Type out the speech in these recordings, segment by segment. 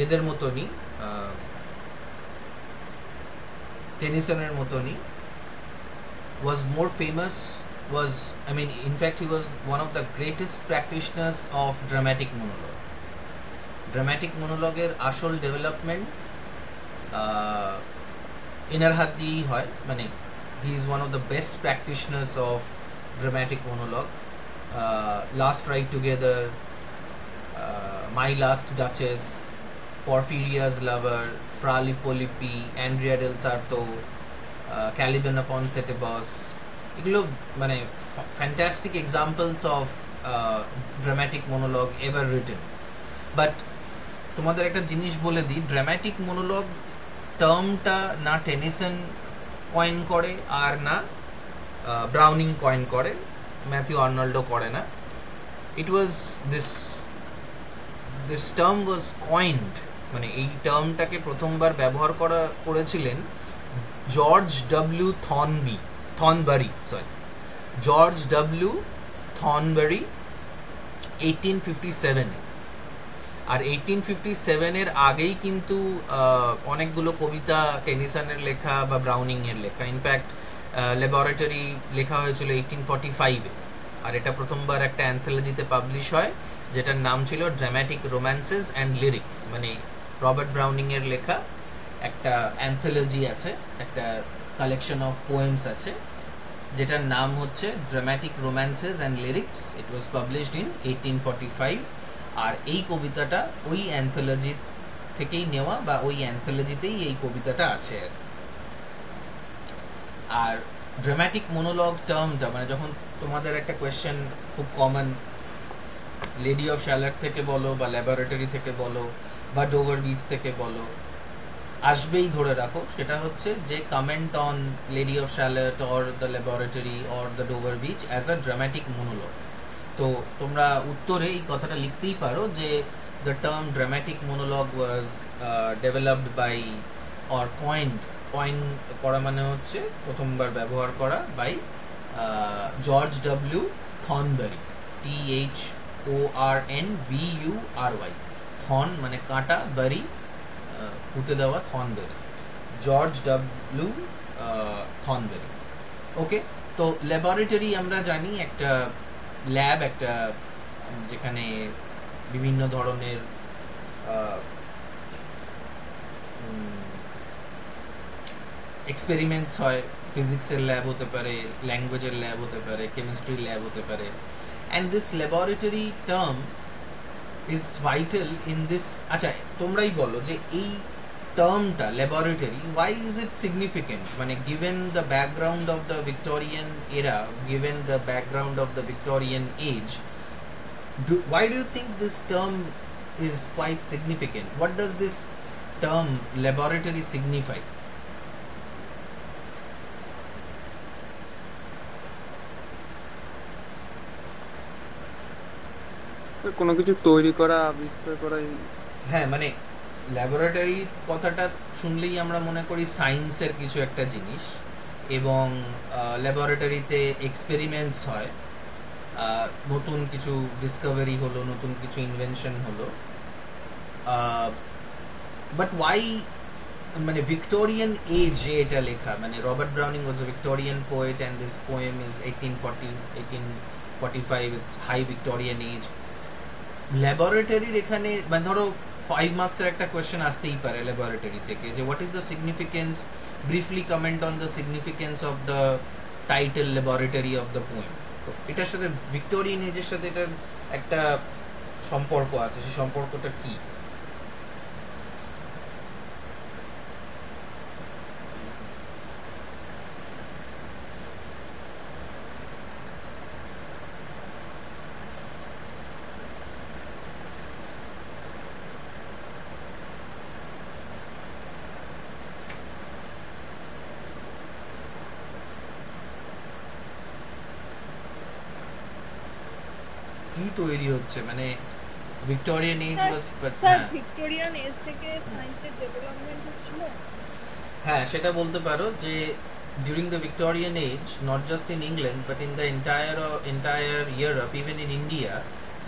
এদের মতনই, টেনিসনের মতনই, was more famous, in fact he was one of the greatest practitioners of dramatic monologue. Dramatic মনোলগের আসল development এনার হাত দিয়েই হয়, মানে he is one of the best practitioners of dramatic monologue. Last ride together, my last duchess, Porphyria's lover, Fra Lippo Lippi, Andrea del Sarto, Caliban upon Setebos, এগুলো মানে fantastic examples of dramatic monologue ever written. But তোমাদের একটা জিনিস বলে দিই, dramatic monologue টার্মটা না Tennyson coin করে আর না ব্রাউনিং কয়েন করে, ম্যাথিউ আর্নল্ডও করে না। ইট ওয়াজ দিস টার্ম ওয়াজ কয়েন্ড, মানে এই টার্মটাকে প্রথমবার ব্যবহার করেছিলেন জর্জ ডব্লিউ থর্নবারি, জর্জ ডব্লিউ থর্নবারি 1857-এ। আর 1857-এর আগেই কিন্তু অনেকগুলো কবিতা টেনিসনের লেখা বা ব্রাউনিং এর লেখা, ইনফ্যাক্ট ল্যাবরেটরি লেখা হয়েছিল 1845-এ। আর এটা প্রথমবার একটা অ্যান্থোলজিতে পাবলিশ হয়, যেটার নাম ছিল ড্রামাটিক রোম্যান্সেস অ্যান্ড লিরিক্স। মানে রবার্ট ব্রাউনিং এর লেখা একটা অ্যান্থোলজি আছে, একটা কালেকশন অফ পোয়েমস আছে, যেটার নাম হচ্ছে dramatic romances and lyrics. It was published in 1845। আর এই কবিতাটা ওই অ্যান্থোলজি থেকেই নেওয়া, বা ওই অ্যান্থোলজিতেই এই কবিতাটা আছে। আর ড্রামাটিক মনোলগ টার্মটা, মানে যখন তোমাদের একটা কোয়েশ্চেন খুব কমন, লেডি অফ শ্যালার থেকে বলো বা ল্যাবরেটরি থেকে বলো বা ডোভার বিচ থেকে বলো, আসবেই ধরে রাখো, সেটা হচ্ছে যে comment on Lady of Shalott or the laboratory or the Dover beach as a dramatic monologue. তো তোমরা উত্তরে এই কথাটা লিখতেই পারো যে the term dramatic monologue was developed by or coined করা মানে হচ্ছে প্রথমবার ব্যবহার করা by George W Thornbury, THORNBURY। Thorn মানে কাঁটা, বারি পুঁতে দেওয়া, থর্নবারি, জর্জ ডব্লিউ থর্নবারি। ওকে, তো ল্যাবরেটরি আমরা জানি একটা ল্যাব, একটা যেখানে বিভিন্ন ধরনের এক্সপেরিমেন্টস হয়। ফিজিক্সের ল্যাব হতে পারে, ল্যাঙ্গুয়েজের ল্যাব হতে পারে, কেমিস্ট্রি ল্যাব হতে পারে। And this laboratory term is vital in this. আচ্ছা, তোমরাই বলো যে এই টার্মটা laboratory, why is it significant? মানে given the background of the Victorian era, given the background of the Victorian age, why do you think this term is quite significant? What does this term laboratory signify? কোনো কিছু তৈরি করা, আবিষ্কার করা। হ্যাঁ, মানে laboratory কথাটা শুনলেই আমরা মনে করি সায়েন্সের কিছু একটা জিনিস, এবং ল্যাবরেটরিতে এক্সপেরিমেন্টস হয়, নতুন কিছু ডিসকভারি হলো, নতুন কিছু ইনভেনশন হলো। বাট ওয়াই, মানে ভিক্টোরিয়ান এজ এটা লেখা, মানে Robert Browning was a Victorian poet and this poem is 1845, it's high Victorian age. ল্যাবরেটরির এখানে মানে ধরো 5 মার্কসের একটা কোয়েশ্চেন আসতেই পারে ল্যাবরেটরি থেকে, যে what is the significance, briefly comment on the significance of the title laboratory of the poem. তো এটার সাথে ভিক্টোরিয়ান এজের সাথে এটার একটা সম্পর্ক আছে, সেই সম্পর্কটা কি? কি তৈরি হচ্ছে, মানে Victorian age was, sir Victorian age থেকে সায়েন্সের ডেভেলপমেন্ট হচ্ছিল। হ্যাঁ, সেটা বলতে পারো যে during the Victorian age, not just in England but in the entire Europe, even in India,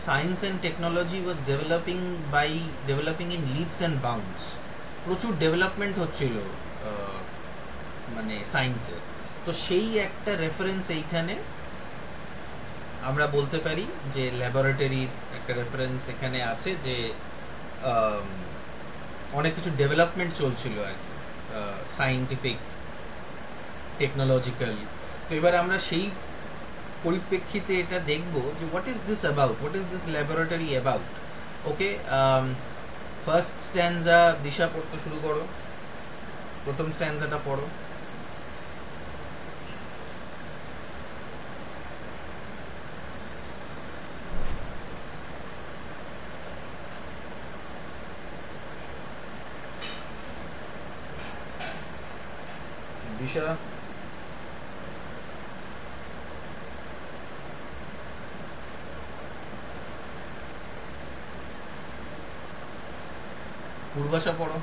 science and technology was developing in leaps and bounds. প্রচুর development হচ্ছিল মানে সায়েন্সের। তো সেই একটা রেফারেন্স এইখানে আমরা বলতে পারি যে ল্যাবরেটরির একটা রেফারেন্স এখানে আছে, যে অনেক কিছু ডেভেলপমেন্ট চলছিল আর কি, সায়েন্টিফিক টেকনোলজিক্যাল। তো এবার আমরা সেই পরিপ্রেক্ষিতে এটা দেখব যে what is this about, what is this laboratory about. Okay, first stanza Disha পড়তে শুরু করো, প্রথম স্ট্যান্জাটা পড়ো। দিশা, পূর্বাশা পড়ো।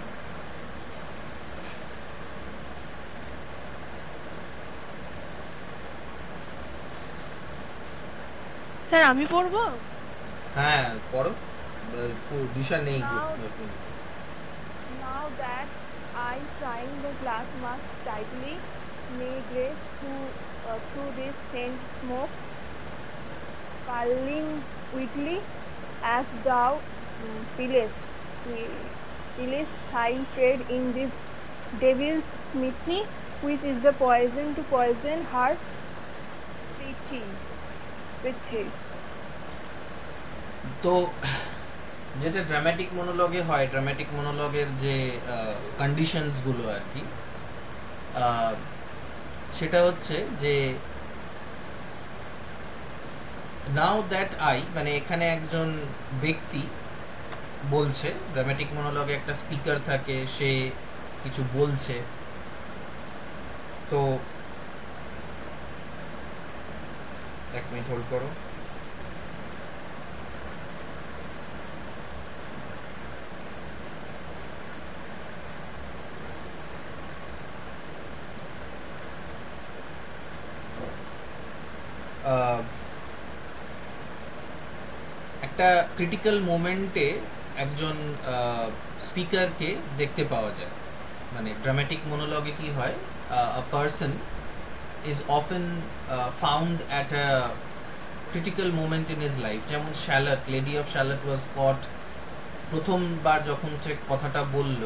স্যার আমি পড়বো? হ্যাঁ পড়ো, দিশা নেই। Now that I tying the glass mask tightly, may grace through this faint smoke, curling weakly as thou peelest thy trade in this devil's smithy, which is the poison to poison her pity. তো যেটা dramatic মনোলগে হয়, dramatic মনোলগের যে conditions গুলো আর কি, সেটা হচ্ছে যে নাও that I, মানে এখানে একজন ব্যক্তি বলছে, ড্রামাটিক মনোলগে একটা স্পিকার থাকে, সে কিছু বলছে। তো এক মিনিট হোল্ড করো। একটা ক্রিটিক্যাল মোমেন্টে একজন স্পিকারকে দেখতে পাওয়া যায়। মানে ড্রামাটিক মনোলগে কি হয়, আ person is often found at a critical moment in his life. যেমন শ্যালট, লেডি অফ শ্যালট ওয়াজ কট, প্রথমবার যখন সে কথাটা বলল,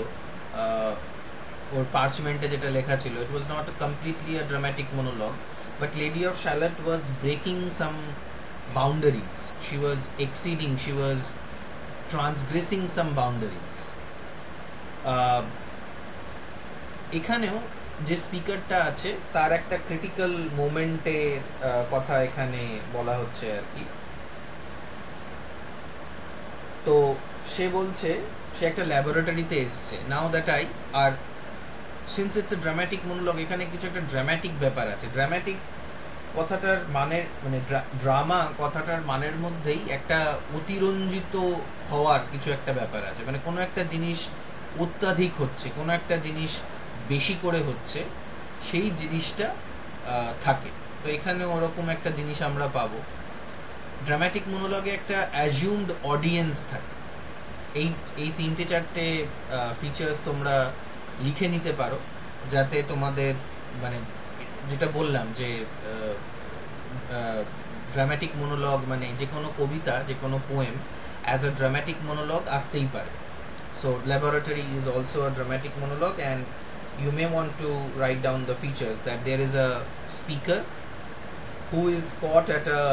ওর পার্চমেন্টে যেটা লেখা ছিল, it was not completely a dramatic monologue, but Lady of Shalott was breaking some boundaries. She was exceeding, she was transgressing some boundaries. এখানেও যে স্পিকারটা আছে তার একটা ক্রিটিক্যাল মোমেন্টের কথা এখানে বলা হচ্ছে আর কি। তো সে বলছে সে একটা ল্যাবরেটরিতে এসছে, নাও দ্যাট আই, আর since it's a dramatic monologue, এখানে কিছু একটা ড্রামাটিক ব্যাপার আছে। ড্রামাটিক কথাটার মানে মানে ড্রামা কথাটার মানের মধ্যেই একটা অতিরঞ্জিত হওয়ার কিছু একটা ব্যাপার আছে। মানে কোনো একটা জিনিস অত্যাধিক হচ্ছে, কোনো একটা জিনিস বেশি করে হচ্ছে, সেই জিনিসটা থাকে। তো এখানে ওরকম একটা জিনিস আমরা পাবো। ড্রামাটিক মনোলগে একটা অ্যাজিউমড অডিয়েন্স থাকে। এই তিনটে চারটে ফিচার্স তোমরা লিখে নিতে পারো, যাতে তোমাদের মানে যেটা বললাম যে ড্রামাটিক মনোলগ মানে যে কোনো কবিতা, যে কোনো poem as a dramatic monologue আসতেই পারে। So laboratory is also a dramatic monologue, and you may want to write down the features that there is a speaker who is caught at a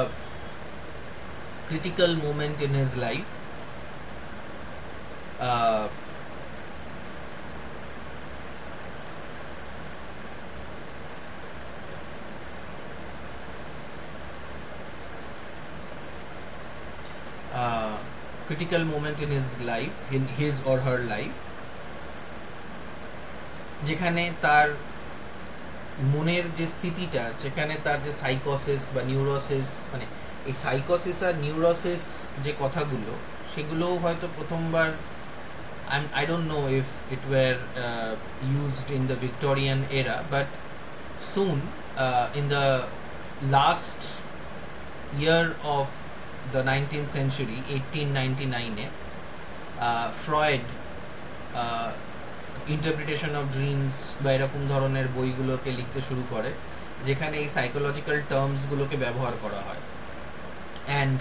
critical moment in his life, critical moment in his life, in his or her life, যেখানে তার মনের যে স্থিতিটা, যেখানে তার যে সাইকোসিস বা neurosis, মানে এই সাইকোসিস আর নিউরোসিস যে কথাগুলো, সেগুলো হয়তো প্রথমবার I don't know if it were used in the Victorian era, but soon in the last year of the 19th century 1899 Freud interpretation of dreams বা এরকম ধরনের বইগুলোকে লিখতে শুরু করে, যেখানে এই সাইকোলজিক্যাল টার্মসগুলোকে ব্যবহার করা হয়। And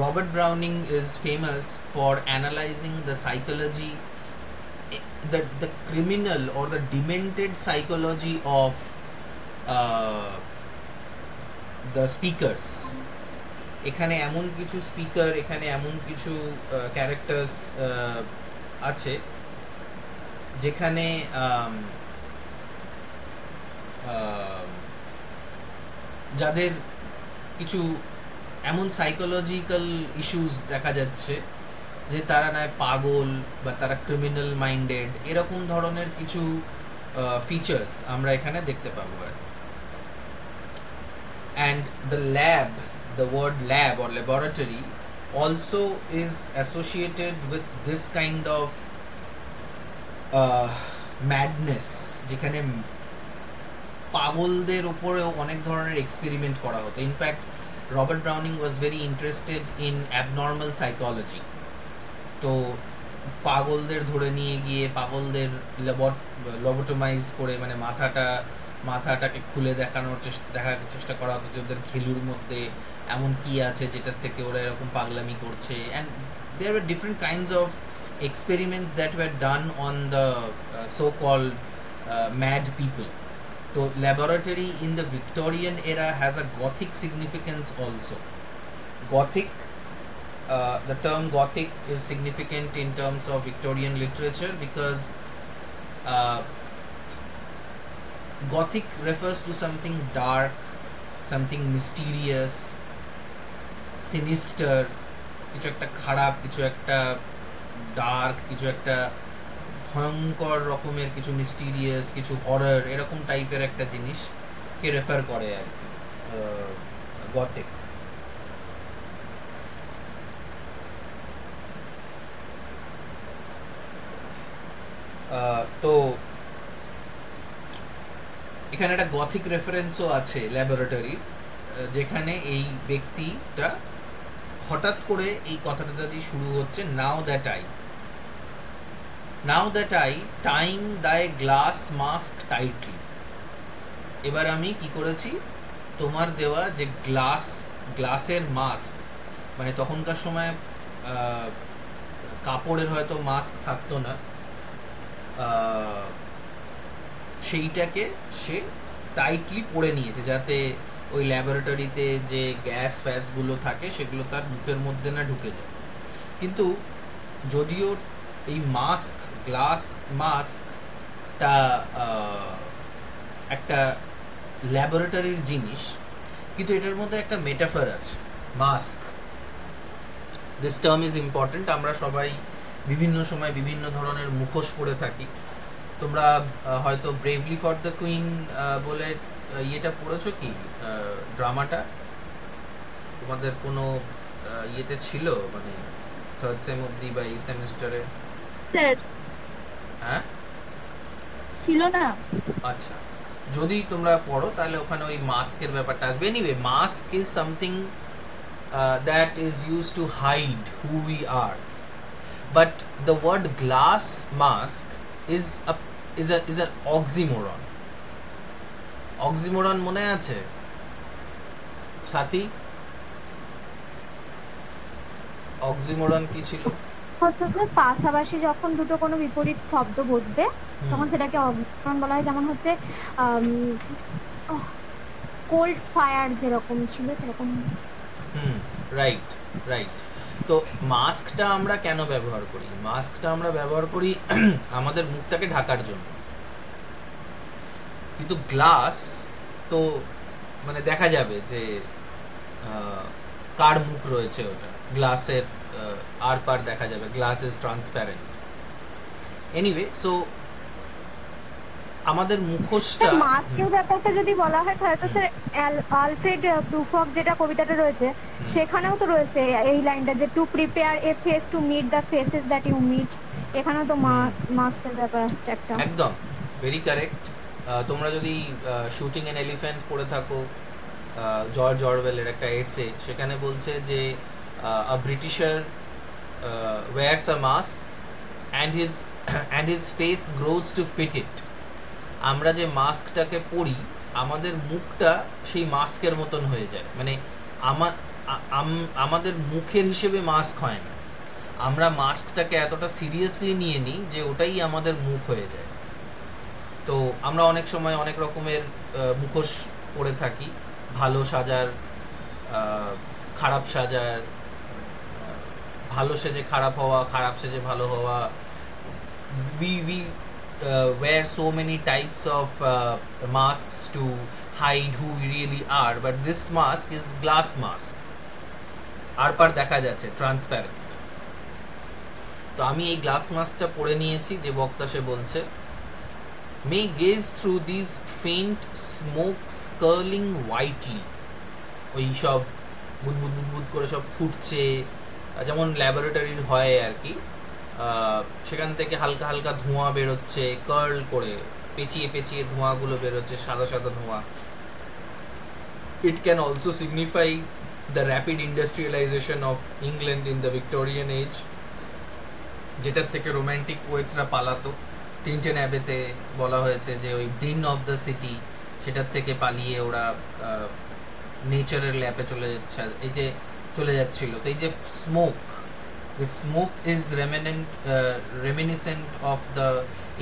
Robert Browning is famous for analyzing the psychology, the criminal or the demented psychology of the speakers. এখানে এমন কিছু স্পিকার, এখানে এমন কিছু ক্যারেক্টার্স আছে যেখানে যাদের কিছু এমন সাইকোলজিক্যাল ইস্যুস দেখা যাচ্ছে যে তারা নয় পাগল বা তারা ক্রিমিনাল মাইন্ডেড, এরকম ধরনের কিছু ফিচার্স আমরা এখানে দেখতে পাবো। আর and the lab, the word lab or laboratory also is associated with this kind of madness, যেখানে পাগলদের উপরেও অনেক ধরনের এক্সপেরিমেন্ট করা হতো। In fact Robert Browning was very interested in abnormal psychology. তো পাগলদের ধরে নিয়ে গিয়ে পাগলদের লবোটোমাইজ করে, মানে মাথাটাকে খুলে দেখার চেষ্টা করা হতো যে ওদের ঘিলুর মধ্যে এমন কি আছে যেটার থেকে ওরা এরকম পাগলামি করছে। And there were different kinds of experiments that were done on the so-called mad people. So laboratory in the Victorian era has a Gothic significance also. Gothic, the term Gothic is significant in terms of Victorian literature because Gothic refers to something dark, something mysterious, sinister, কিছু একটা খারাপ, কিছু একটা dark, কিছু একটা ভয়ঙ্কর রকমের, কিছু মিস্টিরিয়াস, কিছু হরর, এরকম টাইপের একটা জিনিসকে রেফার করে আর কি গথিক। তো এখানে একটা গথিক রেফারেন্সও আছে ল্যাবরেটরি, যেখানে এই ব্যক্তিটা হঠাৎ করে এই কথাটা যদি শুরু হচ্ছে, নাও দ্যাট আই টাইম দাই গ্লাস মাস্ক টাইটলি। এবার আমি কি করেছি, তোমার দেওয়া যে গ্লাসের মাস্ক, মানে তখনকার সময় কাপড়ের হয়তো মাস্ক থাকতো না, সেইটাকে সে টাইটলি পরে নিয়েছে যাতে ওই ল্যাবরেটরিতে যে গ্যাস ফ্যাসগুলো থাকে সেগুলো তার মুখের মধ্যে না ঢুকে যায়। কিন্তু যদিও এই গ্লাস মাস্কটা একটা ল্যাবরেটরির জিনিস, কিন্তু এটার মধ্যে একটা মেটাফার আছে। Mask, this term is important. আমরা সবাই বিভিন্ন সময় বিভিন্ন ধরনের মুখোশ পরে থাকি। তোমরা হয়তো ব্রেভলি ফর দ্য কুইন বলে ইয়েটা পড়েছো কি, ড্রামাটা তোমাদের কোনো ইয়েতে ছিল, মানে থার্ড সেম অবধি বা এই সেমিস্টারে? হ্যাঁ, ছিল না। আচ্ছা, যদি তোমরা পড়ো তাহলে ওখানে ওই মাস্কের ব্যাপারটা আসবে। Anyway, mask is something that is use to hide who we are, but the word glass mask is an oxymoron. Oxymoron মনে আছে সাথী? অক্সিমোরন কি ছিল? হচ্ছে যে পাশাপাশি যখন দুটো কোনো বিপরীত শব্দ বসবে তখন সেটাকে অক্সিমোরন বলা হয়। যেমন হচ্ছে কোল্ড ফায়ার যেরকম ছিল সেরকম। রাইট। তো মাস্কটা আমরা কেন ব্যবহার করি? মাস্কটা আমরা ব্যবহার করি আমাদের মুখটাকে ঢাকার জন্য। কিন্তু গ্লাস তো মানে দেখা যাবে যে কার মুখ রয়েছে, ওটা গ্লাসের আর পার দেখা যাবে। Glass is transparent. Anyway, so আমাদের মুখোশটা, মাস্কের ব্যাপারটা যদি বলা হয় তাহলে তো স্যার আলফ্রেড প্লুফক যেটা কবিতাটা রয়েছে সেখানেও তো রয়েছে এই লাইনটা যে to prepare a face to meet the faces that you meet. এখানেও তো মাস্কের ব্যাপার আসছে একটা। একদম ভেরি কারেক্ট। তোমরা যদি শুটিং অ্যান এলিফ্যান্ট পড়ে থাকো জর্জ অরওয়েলের একটা এসে, সেখানে বলছে যে আ Britisher wears a mask and his and his face grows to fit it. আমরা যে মাস্কটাকে পরি, আমাদের মুখটা সেই মাস্কের মতন হয়ে যায়, মানে আমাদের মুখের হিসেবে মাস্ক হয় না, আমরা মাস্কটাকে এতটা সিরিয়াসলি নিয়ে নিই যে ওটাই আমাদের মুখ হয়ে যায়। তো আমরা অনেক সময় অনেক রকমের মুখোশ পরে থাকি, ভালো সাজার, খারাপ সাজার, ভালো সেজে খারাপ হওয়া, খারাপ সেজে ভালো হওয়া। we wear so many types of masks to hide who we really are, but this mask is glass mask, আরপার দেখা যাচ্ছে, ট্রান্সপারেন্ট। তো আমি এই গ্লাস মাস্কটা পরে নিয়েছি, যে বক্তা সে বলছে may gaze through these faint smokes curling whitely, ওই সব বুদবুদ বুদবুদ করে সব ফুটছে, যেমন ল্যাবরেটরির হয় আর কি, সেখান থেকে হালকা হালকা ধোঁয়া বেরোচ্ছে, কার্ল করে পেঁচিয়ে পেঁচিয়ে ধোঁয়াগুলো বেরোচ্ছে, সাদা সাদা ধোঁয়া। It can also signify the rapid industrialisation of England in the Victorian age, যেটার থেকে রোম্যান্টিক পোয়েটসরা পালাতো। টিনটেন অ্যাবেতে বলা হয়েছে যে ওই ডিন অফ দ্য সিটি, সেটার থেকে পালিয়ে ওরা নেচারের ল্যাপে চলে যাচ্ছিল। তো এই যে smoke, the smoke is reminiscent of the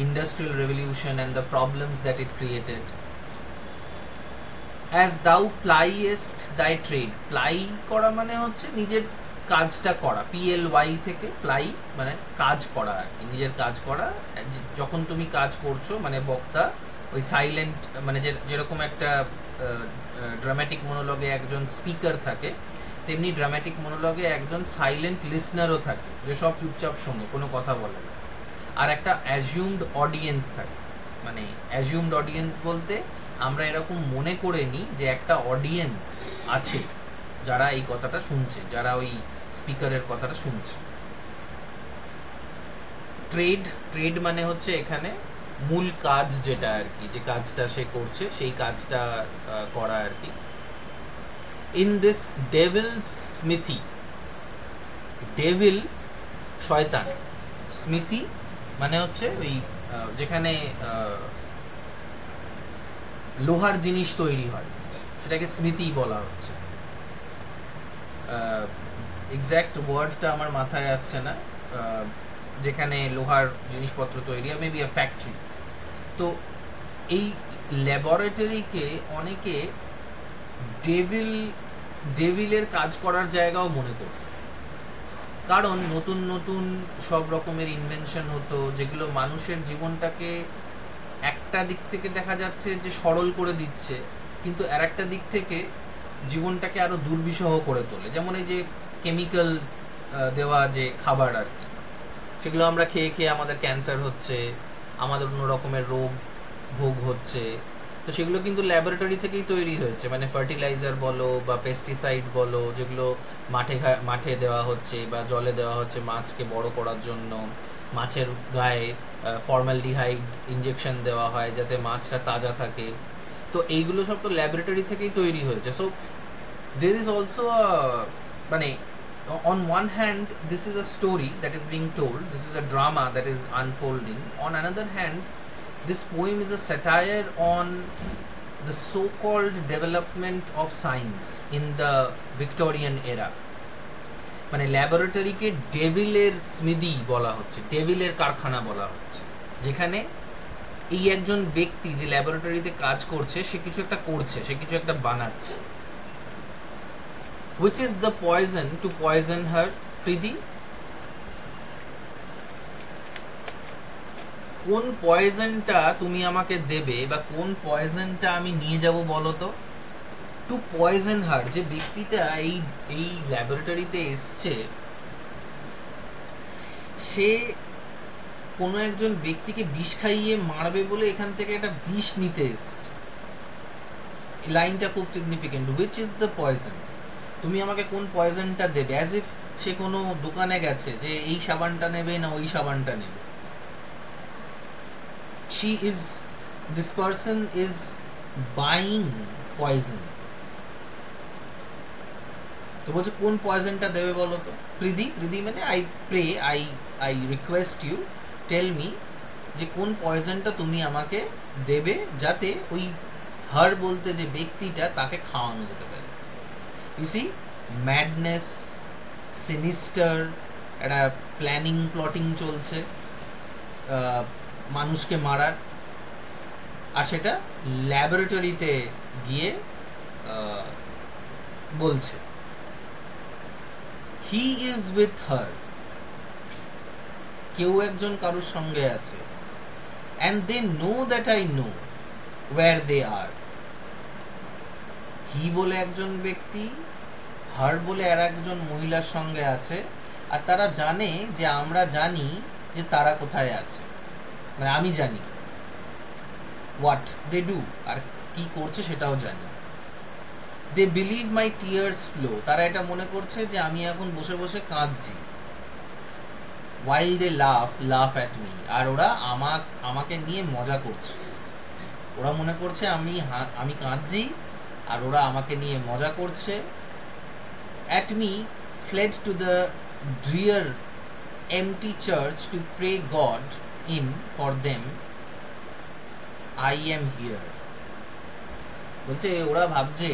industrial revolution and the problems that it created. As thou pliest thy trade, ply করা মানে হচ্ছে নিজের কাজটা করা, PLY থেকে প্লাই মানে কাজ করা আর কি, নিজের কাজ করা। যখন তুমি কাজ করছো, মানে বক্তা ওই সাইলেন্ট, মানে যেরকম একটা ড্রামাটিক মনোলগে একজন স্পিকার থাকে, তেমনি ড্রামাটিক মনোলগে একজন সাইলেন্ট লিসনারও থাকে, যে সব চুপচাপ শোনে, কোনো কথা বলে না। আর একটা অ্যাজিউমড অডিয়েন্স থাকে, মানে অ্যাজিউমড অডিয়েন্স বলতে আমরা এরকম মনে করে নিই যে একটা অডিয়েন্স আছে যারা এই কথাটা শুনছে, যারা ওই স্পিকারের কথাটা শুনছে। ট্রেড মানে হচ্ছে এখানে মূল কাজ, যেটা আর কি, যে কাজটা সে করছে সেই কাজটা করা আর কি। In this devil's smithy, devil শয়তান, স্মিথি মানে হচ্ছে ওই যেখানে লোহার জিনিস তৈরি হয়, সেটাকে স্মিথি বলা হচ্ছে। এক্স্যাক্ট ওয়ার্ডটা আমার মাথায় আসছে না, যেখানে লোহার জিনিসপত্র তৈরি হয়, মেবি আ ফ্যাক্টরি। তো এই ল্যাবরেটরিকে অনেকে ডেভিলের কাজ করার জায়গাও মনে করত, কারণ নতুন নতুন সব রকমের ইনভেনশন হতো, যেগুলো মানুষের জীবনটাকে একটা দিক থেকে দেখা যাচ্ছে যে সরল করে দিচ্ছে, কিন্তু আর একটা দিক থেকে জীবনটাকে আরো দুর্বিষহ করে তোলে। যেমন এই যে কেমিক্যাল দেওয়া যে খাবার আর কি, সেগুলো আমরা খেয়ে খেয়ে আমাদের ক্যান্সার হচ্ছে, আমাদের অন্য রকমের রোগ ভোগ হচ্ছে। তো সেগুলো কিন্তু ল্যাবরেটরি থেকেই তৈরি হয়েছে, মানে ফার্টিলাইজার বলো বা পেস্টিসাইড বলো, যেগুলো মাঠে দেওয়া হচ্ছে বা জলে দেওয়া হচ্ছে মাছকে বড় করার জন্য। মাছের গায়ে ফর্মালডিহাইড ইনজেকশন দেওয়া হয় যাতে মাছটা তাজা থাকে। তো এইগুলো সব তো ল্যাবরেটরি থেকেই তৈরি হয়েছে। So there is also a, মানে on one hand this is a story that is being told, this is a drama that is unfolding. On another hand, this poem is a satire on the so-called development of science in the Victorian era. মানে ল্যাবরেটরিকে ডেভিলের স্মিদি বলা হচ্ছে, ডেভিলের কারখানা বলা হচ্ছে, যেখানে এই একজন ব্যক্তি যে ল্যাবরেটরিতে কাজ করছে, সে কিছু একটা করছে, সে কিছু একটা বানাচ্ছে। Which is the poison to poison her, Pridi? কোন পয়জনটা তুমি আমাকে দেবে বা কোন পয়জনটা আমি নিয়ে যাব বলো তো? টু পয়জন হার, যে ব্যক্তিটা এই ল্যাবরেটরিতে এসছে, সে কোনো একজন ব্যক্তিকে বিষ খাইয়ে মারবে বলে এখান থেকে একটা বিষ নিতে এসছে। লাইনটা খুব significant. Which is the poison, তুমি আমাকে কোন পয়জনটা দেবে, অ্যাজ ইফ সে কোনো দোকানে গেছে যে এই সাবানটা নেবে না ওই সাবানটা নেবে। this person is buying poison, বলছে কোন পয়জনটা দেবে বলো তো। প্রীতি মানে I pray, I request you, tell me যে কোন পয়জনটা তুমি আমাকে দেবে যাতে ওই হার বলতে যে ব্যক্তিটা তাকে খাওয়ানো যেতে পারে। ইউ সি, ম্যাডনেস, সিনিস্টার, একটা প্ল্যানিং প্লটিং চলছে মানুষকে মারার, আর সেটা ল্যাবরেটরিতে গিয়ে বলছে হি ইজ উইথ হার, কেউ একজন কারোর সঙ্গে আছে, and they know that I know where they are. হি বলে একজন ব্যক্তি, হার বলে আর একজন মহিলার সঙ্গে আছে, আর তারা জানে যে আমরা জানি যে তারা কোথায় আছে, মানে আমি জানি what they do, আর কি করছে সেটাও জানি। they believe my tears flow, তারা এটা মনে করছে যে আমি এখন বসে বসে কাঁদছি। while they laugh at me, আর ওরা আমাকে নিয়ে মজা করছে। ওরা মনে করছে আমি কাঁদছি আর ওরা আমাকে নিয়ে মজা করছে। at me fled to the drear empty church to pray God in for them, I am here. বলছে ওরা ভাবছে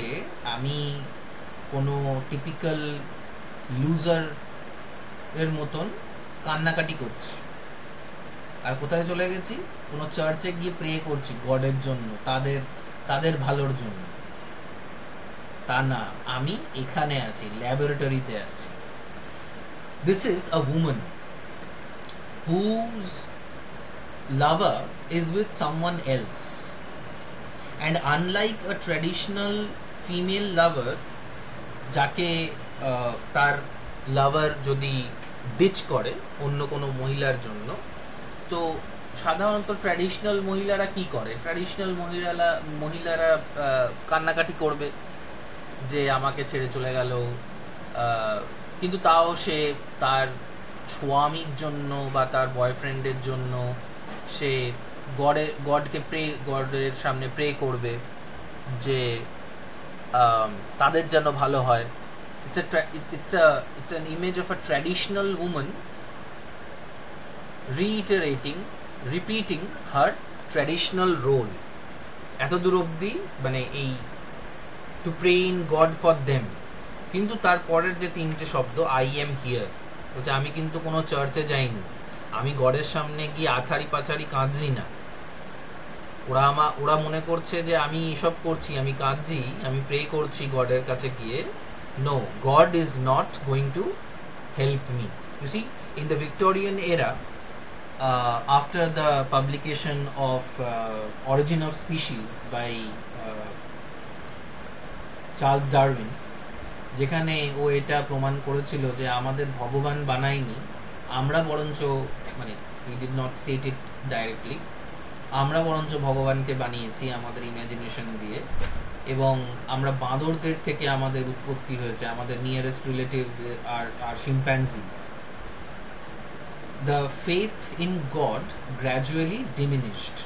আমি কোনো টিপিক্যাল লুজার এর মতন কান্নাকাটি করছি, আর কোথায় চলে গেছি, কোনো চার্চে গিয়ে প্রে করছি গডের জন্য, তাদের ভালোর জন্য। তা না, আমি এখানে আছি, ল্যাবরেটরিতে আছি। This is a women whose lover is with someone else, and unlike a traditional female lover যাকে তার লাভার যদি ডিচ করে অন্য কোনো মহিলার জন্য, তো সাধারণত ট্র্যাডিশনাল মহিলারা কি করে, ট্র্যাডিশনাল মহিলারা কান্নাকাটি করবে যে আমাকে ছেড়ে চলে গেল, কিন্তু তাও সে তার স্বামীর জন্য বা তার বয়ফ্রেন্ডের জন্য সে গডের সামনে প্রে করবে যে তাদের যেন ভালো হয়। It's an image of a traditional woman repeating her traditional role. এত দূর অবধি মানে এই to pray in God for them, কিন্তু তারপরের যে তিনটে শব্দ I am here, বলছে আমি কিন্তু কোনো চার্চে যাইনি, আমি গডের সামনে গিয়ে আছাড়ি পাছাড়ি কাঁদছি না। ওরা মনে করছে যে আমি এসব করছি, আমি কাঁদছি, আমি প্রে করছি গডের কাছে গিয়ে। No, God is not going to help me. You see, in the Victorian era, after the publication of Origin of Species by Charles Darwin, যেখানে ও এটা প্রমাণ করেছিল যে আমাদের ভগবান বানায়নি, আমরা বরঞ্চ, মানে he did not state it directly, আমরা বরঞ্চ ভগবানকে বানিয়েছি আমাদের ইমাজিনেশন দিয়ে, এবং আমরা বাঁদরদের থেকে আমাদের উৎপত্তি হয়েছে, আমাদের নিয়ারেস্ট রিলেটিভ আর chimpanzees. The faith in God gradually diminished,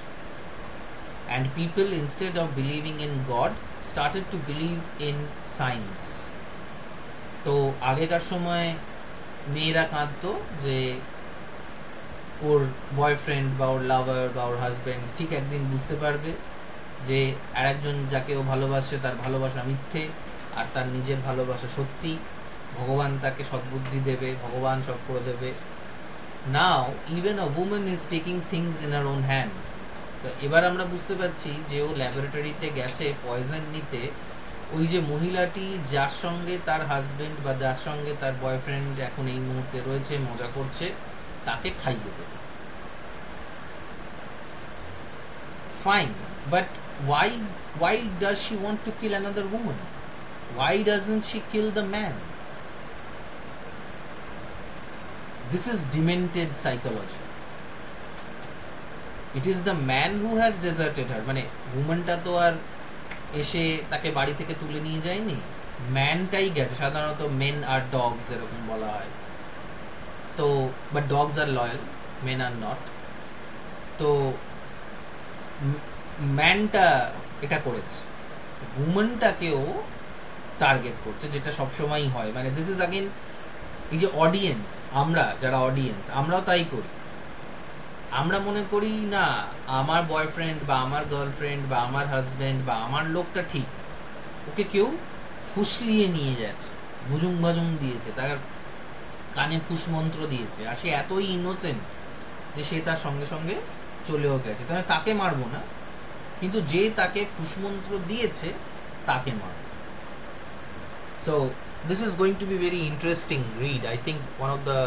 and people, instead of believing in God, started to believe in science. তো আগেকার সময় মেয়েরা কাঁদতো যে ওর বয়ফ্রেন্ড বা ওর লাভার বা ওর হাজব্যান্ড ঠিক একদিন বুঝতে পারবে যে আরেকজন যাকে ও ভালোবাসে তার ভালোবাসা মিথ্যে আর তার নিজের ভালোবাসা সত্যি, ভগবান তাকে সদ্বুদ্ধি দেবে, ভগবান সব করে দেবে। Now even a woman is taking things in her own hand. তো এবার আমরা বুঝতে পারছি যে ও ল্যাবরেটরিতে গেছে পয়জন নিতে, ওই যে মহিলাটি যার সঙ্গে তার হাজবেন্ড বা যার সঙ্গে তার বয়ফ্রেন্ড এখন এই মুহূর্তে রয়েছে, মজা করছে, তাকে খাইয়ে দেবে। Fine, but why does she want to kill another woman? Why doesn't she kill the man? This is demented psychology. It is the man who has deserted her. মানে womanটা তো আর এসে তাকে বাড়ি থেকে তুলে নিয়ে যায়নি, ম্যানটাই গেছে। সাধারণত মেন আর ডগস এরকম বলা হয়, তো but dogs are loyal, men are not. তো ম্যানটা এটা করেছে, উমেনটাকেও টার্গেট করছে, যেটা সবসময়ই হয়। মানে দিস ইজ अगेन এই যে অডিয়েন্স, আমরা যারা অডিয়েন্স আমরাও তাই করি। আমরা মনে করি না আমার বয়ফ্রেন্ড বা আমার গার্লফ্রেন্ড বা আমার হাজব্যান্ড বা আমার লোকটা ঠিক, ওকে কেউ ফুসলিয়ে নিয়ে যাচ্ছে, ভুজুং ভাজুং দিয়েছে, তার কানে ফুসমন্ত্র দিয়েছে, আর সে এতই ইনোসেন্ট যে সে তার সঙ্গে সঙ্গে চলেও গেছে। তাহলে তাকে মারবো না, কিন্তু যে তাকে ফুসমন্ত্র দিয়েছে তাকে মারবো। So this is going to be very interesting read. I think one of the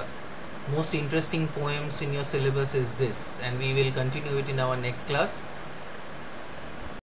most interesting poems in your syllabus is this, and we will continue it in our next class.